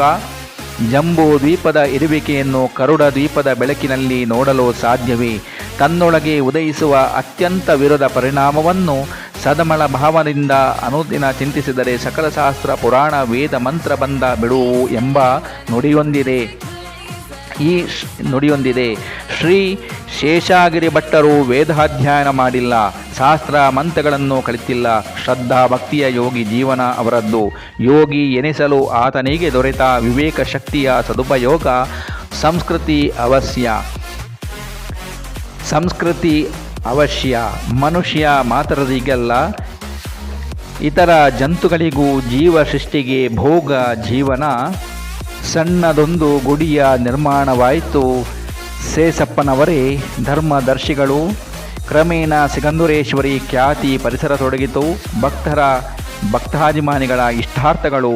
ಜಂಬೂ ದ್ವೀಪದ ಇರುವಿಕೆಯನ್ನು ಕರುಡ ದ್ವೀಪದ ಬೆಳಕಿನಲ್ಲಿ ನೋಡಲು ಸಾಧ್ಯವೇ? ತನ್ನೊಳಗೆ ಉದಯಿಸುವ ಅತ್ಯಂತ ವಿರೋಧ ಪರಿಣಾಮವನ್ನು ಸದಮಳ ಭಾವದಿಂದ ಅನುದಿನ ಚಿಂತಿಸಿದರೆ ಸಕಲ ಶಾಸ್ತ್ರ ಪುರಾಣ ವೇದ ಮಂತ್ರ ಬಂದ ಬಿಡುವು ಎಂಬ ನುಡಿಯೊಂದಿದೆ. ಈ ನುಡಿಯೊಂದಿದೆ. ಶ್ರೀ ಶೇಷಗಿರಿ ಭಟ್ಟರು ವೇದಾಧ್ಯಯನ ಮಾಡಿಲ್ಲ, ಶಾಸ್ತ್ರ ಮಂತ್ರಗಳನ್ನು ಕಲಿತಿಲ್ಲ. ಶ್ರದ್ಧಾ ಭಕ್ತಿಯ ಯೋಗಿ ಜೀವನ ಅವರದ್ದು. ಯೋಗಿ ಎನಿಸಲು ಆತನಿಗೆ ದೊರೆತ ವಿವೇಕ ಶಕ್ತಿಯ ಸದುಪಯೋಗ ಸಂಸ್ಕೃತಿ ಅವಶ್ಯ. ಮನುಷ್ಯ ಮಾತ್ರರಿಗಲ್ಲ, ಇತರ ಜಂತುಗಳಿಗೂ ಜೀವ ಸೃಷ್ಟಿಗೆ ಭೋಗ ಜೀವನ. ಸಣ್ಣದೊಂದು ಗುಡಿಯ ನಿರ್ಮಾಣವಾಯಿತು. ಶೇಷಪ್ಪನವರೇ ಧರ್ಮದರ್ಶಿಗಳು. ಕ್ರಮೇಣ ಸಿಗಂದೂರೇಶ್ವರಿ ಖ್ಯಾತಿ ಪರಿಸರತೊಡಗಿತು. ಭಕ್ತಾಭಿಮಾನಿಗಳ ಇಷ್ಟಾರ್ಥಗಳು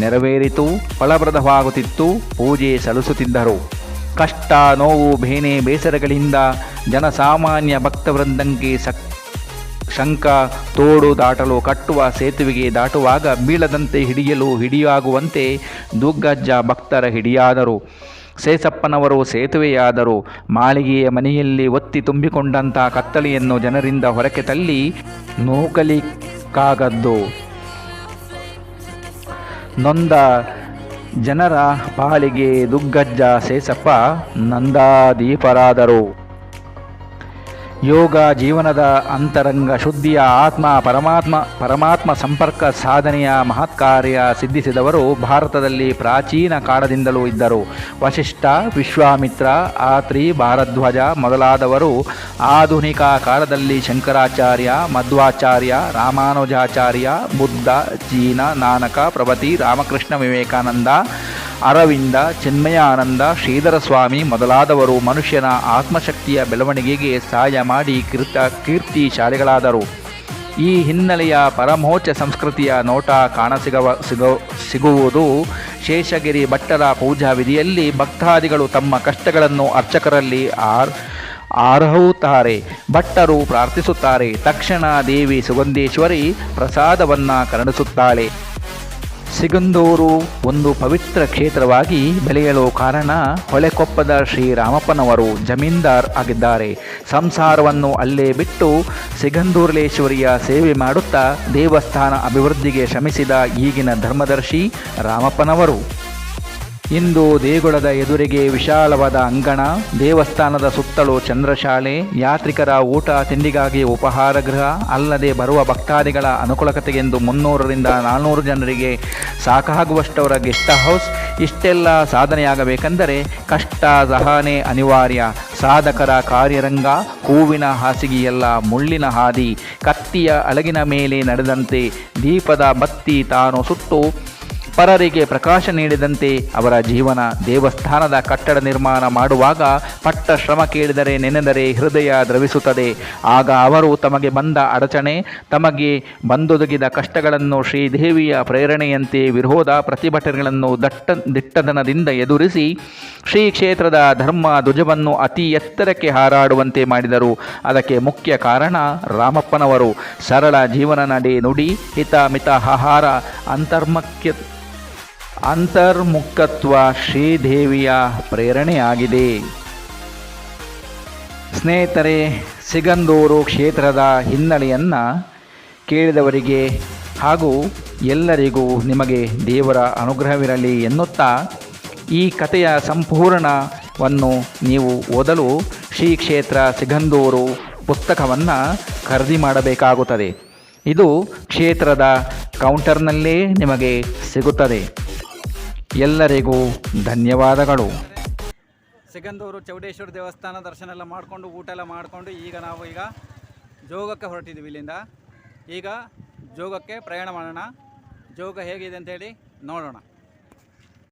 ನೆರವೇರಿತು. ಫಲಪ್ರದವಾಗುತ್ತಿತ್ತು. ಪೂಜೆ ಸಲ್ಲಿಸುತ್ತಿದ್ದರು. ಕಷ್ಟ ನೋವು ಬೇನೆ ಬೇಸರಗಳಿಂದ ಜನಸಾಮಾನ್ಯ ಭಕ್ತವೃಂದಕ್ಕೆ ಶಂಕ ತೋಡು ದಾಟಲು ಕಟ್ಟುವ ಸೇತುವೆಗೆ ದಾಟುವಾಗ ಬೀಳದಂತೆ ಹಿಡಿಯಾಗುವಂತೆ ದುಗ್ಗಜ್ಜ ಭಕ್ತರ ಹಿಡಿಯಾದರು. ಶೇಷಪ್ಪನವರು ಸೇತುವೆಯಾದರು. ಮಾಳಿಗೆಯ ಮನೆಯಲ್ಲಿ ಒತ್ತಿ ತುಂಬಿಕೊಂಡಂಥ ಕತ್ತಲೆಯನ್ನು ಜನರಿಂದ ಹೊರಕ್ಕೆ ತಳ್ಳಿ ನೂಕಲಿಕ್ಕಾಗದ್ದು. ನೊಂದ ಜನರ ಪಾಲಿಗೆ ದುಗ್ಗಜ್ಜ ಶೇಷಪ್ಪ ನಂದಾದೀಪರಾದರು. ಯೋಗ ಜೀವನದ ಅಂತರಂಗ ಶುದ್ಧಿಯ ಪರಮಾತ್ಮ ಸಂಪರ್ಕ ಸಾಧನೆಯ ಮಹತ್ ಕಾರ್ಯ ಸಿದ್ಧಿಸಿದವರು ಭಾರತದಲ್ಲಿ ಪ್ರಾಚೀನ ಕಾಲದಿಂದಲೂ ಇದ್ದರು. ವಶಿಷ್ಠ, ವಿಶ್ವಾಮಿತ್ರ, ಆತ್ರಿ, ಭಾರದ್ವಾಜ ಮೊದಲಾದವರು ಆಧುನಿಕ ಕಾಲದಲ್ಲಿ ಶಂಕರಾಚಾರ್ಯ, ಮಧ್ವಾಚಾರ್ಯ, ರಾಮಾನುಜಾಚಾರ್ಯ, ಬುದ್ಧ, ಜೀನ, ನಾನಕ, ಪ್ರಭತಿ, ರಾಮಕೃಷ್ಣ, ವಿವೇಕಾನಂದ, ಅರವಿಂದ, ಚಿನ್ಮಯಾನಂದ, ಶ್ರೀಧರ ಸ್ವಾಮಿ ಮೊದಲಾದವರು ಮನುಷ್ಯನ ಆತ್ಮಶಕ್ತಿಯ ಬೆಳವಣಿಗೆಗೆ ಸಹಾಯ ಮಾಡಿ ಕೀರ್ತಿಶಾಲಿಗಳಾದರು. ಈ ಹಿನ್ನೆಲೆಯ ಪರಮೋಚ್ಚ ಸಂಸ್ಕೃತಿಯ ನೋಟ ಸಿಗುವುದು ಶೇಷಗಿರಿ ಭಟ್ಟರ ಪೂಜಾ ವಿಧಿಯಲ್ಲಿ. ಭಕ್ತಾದಿಗಳು ತಮ್ಮ ಕಷ್ಟಗಳನ್ನು ಅರ್ಚಕರಲ್ಲಿ ಆರಹುತ್ತಾರೆ. ಭಟ್ಟರು ಪ್ರಾರ್ಥಿಸುತ್ತಾರೆ. ತಕ್ಷಣ ದೇವಿ ಸುಗಂಧೇಶ್ವರಿ ಪ್ರಸಾದವನ್ನು ಕರುಣಿಸುತ್ತಾಳೆ. ಸಿಗಂದೂರು ಒಂದು ಪವಿತ್ರ ಕ್ಷೇತ್ರವಾಗಿ ಬೆಳೆಯಲು ಕಾರಣ ಹೊಳೆಕೊಪ್ಪದ ಶ್ರೀರಾಮಪ್ಪನವರು ಜಮೀನ್ದಾರ್ ಆಗಿದ್ದಾರೆ. ಸಂಸಾರವನ್ನು ಅಲ್ಲೇ ಬಿಟ್ಟು ಸಿಗಂದೂರಲೇಶ್ವರಿಯ ಸೇವೆ ಮಾಡುತ್ತಾ ದೇವಸ್ಥಾನ ಅಭಿವೃದ್ಧಿಗೆ ಶ್ರಮಿಸಿದ ಈಗಿನ ಧರ್ಮದರ್ಶಿ ರಾಮಪ್ಪನವರು. ಇಂದು ದೇಗುಲದ ಎದುರಿಗೆ ವಿಶಾಲವಾದ ಅಂಗಣ, ದೇವಸ್ಥಾನದ ಸುತ್ತಲೂ ಚಂದ್ರಶಾಲೆ, ಯಾತ್ರಿಕರ ಊಟ ತಿಂಡಿಗಾಗಿ ಉಪಹಾರ ಗೃಹ, ಅಲ್ಲದೆ ಬರುವ ಭಕ್ತಾದಿಗಳ ಅನುಕೂಲತೆಗೆಂದು 300ರಿಂದ 400 ಜನರಿಗೆ ಸಾಕಾಗುವಷ್ಟವರ ಗೆಸ್ಟ್ ಹೌಸ್. ಇಷ್ಟೆಲ್ಲ ಸಾಧನೆಯಾಗಬೇಕೆಂದರೆ ಕಷ್ಟ ಸಹನೆ ಅನಿವಾರ್ಯ. ಸಾಧಕರ ಕಾರ್ಯರಂಗ ಹೂವಿನ ಹಾಸಿಗೆಯಲ್ಲ, ಮುಳ್ಳಿನ ಹಾದಿ. ಕತ್ತಿಯ ಅಲಗಿನ ಮೇಲೆ ನಡೆದಂತೆ ದೀಪದ ಬತ್ತಿ ತಾನು ಸುಟ್ಟು ಪರರಿಗೆ ಪ್ರಕಾಶ ನೀಡಿದಂತೆ ಅವರ ಜೀವನ. ದೇವಸ್ಥಾನದ ಕಟ್ಟಡ ನಿರ್ಮಾಣ ಮಾಡುವಾಗ ಪಟ್ಟ ಶ್ರಮ ಕೇಳಿದರೆ ನೆನೆದರೆ ಹೃದಯ ದ್ರವಿಸುತ್ತದೆ. ಆಗ ಅವರು ತಮಗೆ ಬಂದ ಅಡಚಣೆ, ತಮಗೆ ಬಂದೊದಗಿದ ಕಷ್ಟಗಳನ್ನು ಶ್ರೀದೇವಿಯ ಪ್ರೇರಣೆಯಂತೆ ವಿರೋಧ ಪ್ರತಿಭಟನೆಗಳನ್ನು ದಿಟ್ಟತನದಿಂದ ಎದುರಿಸಿ ಶ್ರೀ ಕ್ಷೇತ್ರದ ಧರ್ಮ ಧ್ವಜವನ್ನು ಅತಿ ಎತ್ತರಕ್ಕೆ ಹಾರಾಡುವಂತೆ ಮಾಡಿದರು. ಅದಕ್ಕೆ ಮುಖ್ಯ ಕಾರಣ ರಾಮಪ್ಪನವರು. ಸರಳ ಜೀವನ ನಡೆ ನುಡಿ, ಹಿತ ಮಿತ ಆಹಾರ, ಅಂತರ್ಮುಖತ್ವ ಶ್ರೀದೇವಿಯ ಪ್ರೇರಣೆಯಾಗಿದೆ. ಸ್ನೇಹಿತರೆ, ಸಿಗಂದೂರು ಕ್ಷೇತ್ರದ ಹಿನ್ನೆಲೆಯನ್ನು ಕೇಳಿದವರಿಗೆ ಹಾಗೂ ಎಲ್ಲರಿಗೂ ನಿಮಗೆ ದೇವರ ಅನುಗ್ರಹವಿರಲಿ ಎನ್ನುತ್ತಾ ಈ ಕಥೆಯ ಸಂಪೂರ್ಣವನ್ನು ನೀವು ಓದಲು ಶ್ರೀ ಕ್ಷೇತ್ರ ಸಿಗಂದೂರು ಪುಸ್ತಕವನ್ನು ಖರೀದಿ ಮಾಡಬೇಕಾಗುತ್ತದೆ. ಇದು ಕ್ಷೇತ್ರದ ಕೌಂಟರ್ನಲ್ಲೇ ನಿಮಗೆ ಸಿಗುತ್ತದೆ. ಎಲ್ಲರಿಗೂ ಧನ್ಯವಾದಗಳು. ಸಿಗಂದೂರು ಚೌಡೇಶ್ವರ ದೇವಸ್ಥಾನ ದರ್ಶನ ಎಲ್ಲ ಮಾಡಿಕೊಂಡು ಊಟ ಎಲ್ಲ ಮಾಡಿಕೊಂಡು ನಾವು ಈಗ ಜೋಗಕ್ಕೆ ಹೊರಟಿದ್ದೀವಿ. ಇಲ್ಲಿಂದ ಈಗ ಜೋಗಕ್ಕೆ ಪ್ರಯಾಣ ಮಾಡೋಣ. ಜೋಗ ಹೇಗಿದೆ ಅಂತೇಳಿ ನೋಡೋಣ.